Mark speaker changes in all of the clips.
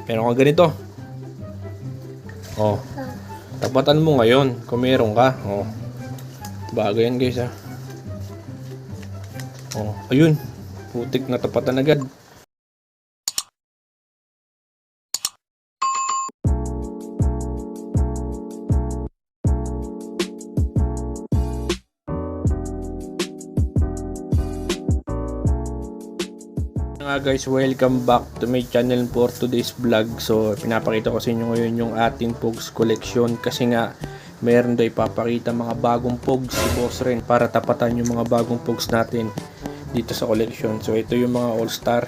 Speaker 1: Meron ka ganito. Oh. Tapatan mo ngayon kung meron ka. Oh. Bago yan guys ha. Oh, ayun. Putik na tapatan agad. Guys, welcome back to my channel for today's vlog. So pinapakita ko sa inyo ngayon yung ating Pogs collection kasi nga meron daw ipapakita mga bagong Pogs si Boss Ren para tapatan yung mga bagong Pogs natin dito sa collection. So ito yung mga all star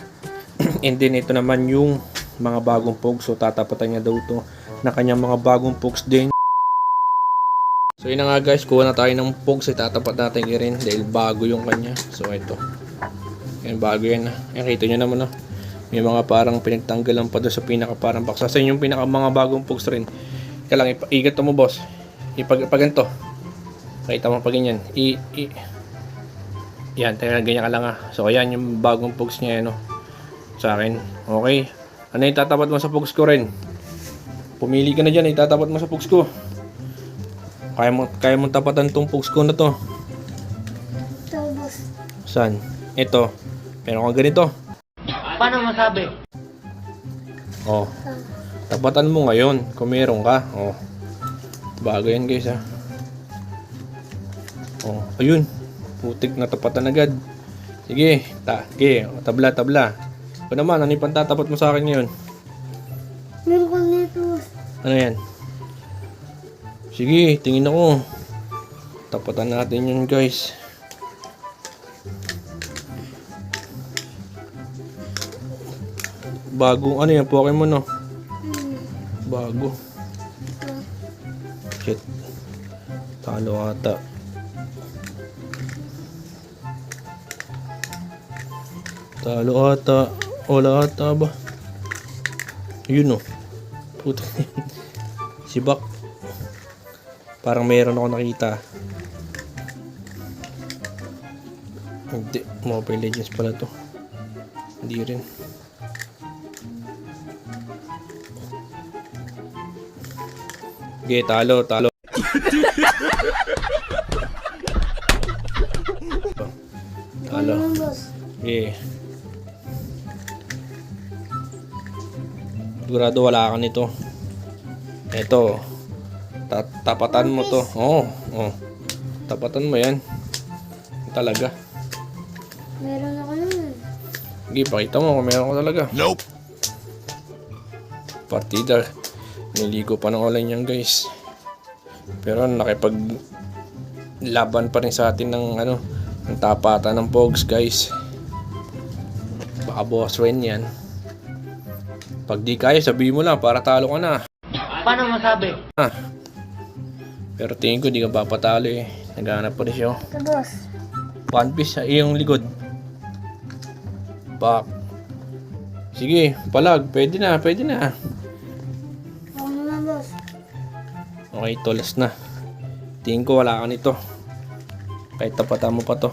Speaker 1: and then ito naman yung mga bagong Pogs. So tatapatan niya daw ito na kanyang mga bagong Pogs din. So yun na nga guys, kuha na tayo ng Pogs, itatapat natin rin dahil bago yung kanya. So ito, yan, bago yan. Yan, kita nyo naman, no? May mga parang pinagtanggalan pa doon sa pinaka parang box. Sa yung pinaka mga bagong Pogs rin. Kaya lang, igat mo boss. Ganito. Kita mo pa ganyan. Yan, tayo ganyan ka lang ha. So ayan yung bagong Pogs niya, no? Sa akin. Okay. Ano yung tatapat mo sa Pogs ko rin? Pumili ka na dyan, itatapat mo sa Pogs ko. Kaya mo tapatan tong Pogs ko na to. Saan? Ito. Meron ka ganito.
Speaker 2: Paano masabi?
Speaker 1: Oh. Tapatan mo ngayon kung meron ka. Oh. Bago yan guys ha. Oh, ayun. Putik na tapatan agad. Sige, tabla. Ano naman, ano yung pantatapat mo sa akin ngayon?
Speaker 3: Meron kang nito.
Speaker 1: Ano yan? Sige, tingin ako. Tapatan natin yun guys. Bagong ano yan, Pokemon no? Bago. Shit. Talo ata. Wala ata ba? Yun no. Puto. Si Bak. Parang mayroon ako nakita. Hindi. Mobile Legends pala to. Hindi rin. Okay, talo. Talo. Okay. Sigurado wala ka nito. Ito. Tapatan mo to. Oh. Tapatan mo yan. Talaga.
Speaker 3: Meron ako nun.
Speaker 1: Sige, pakita mo kung meron ko talaga.
Speaker 2: Nope.
Speaker 1: Partida. Niligo pa ng online yan guys. Pero nakipag laban pa rin sa atin ng ng tapatan ng Pogs guys. Baka Boss Ren yan. Pag di kaya sabihin mo lang para talo ka na.
Speaker 2: Paano masabi?
Speaker 1: Pero tingin ko di ka papatalo eh. Naghahanap pa rin siya.
Speaker 3: Ito, boss.
Speaker 1: One piece sa iyong likod. Back. Sige, palag. Pwede na.
Speaker 3: Ako naman, boss.
Speaker 1: Okay, tulas na. Tingin ko wala ka nito. Kahit tapatan mo pa to.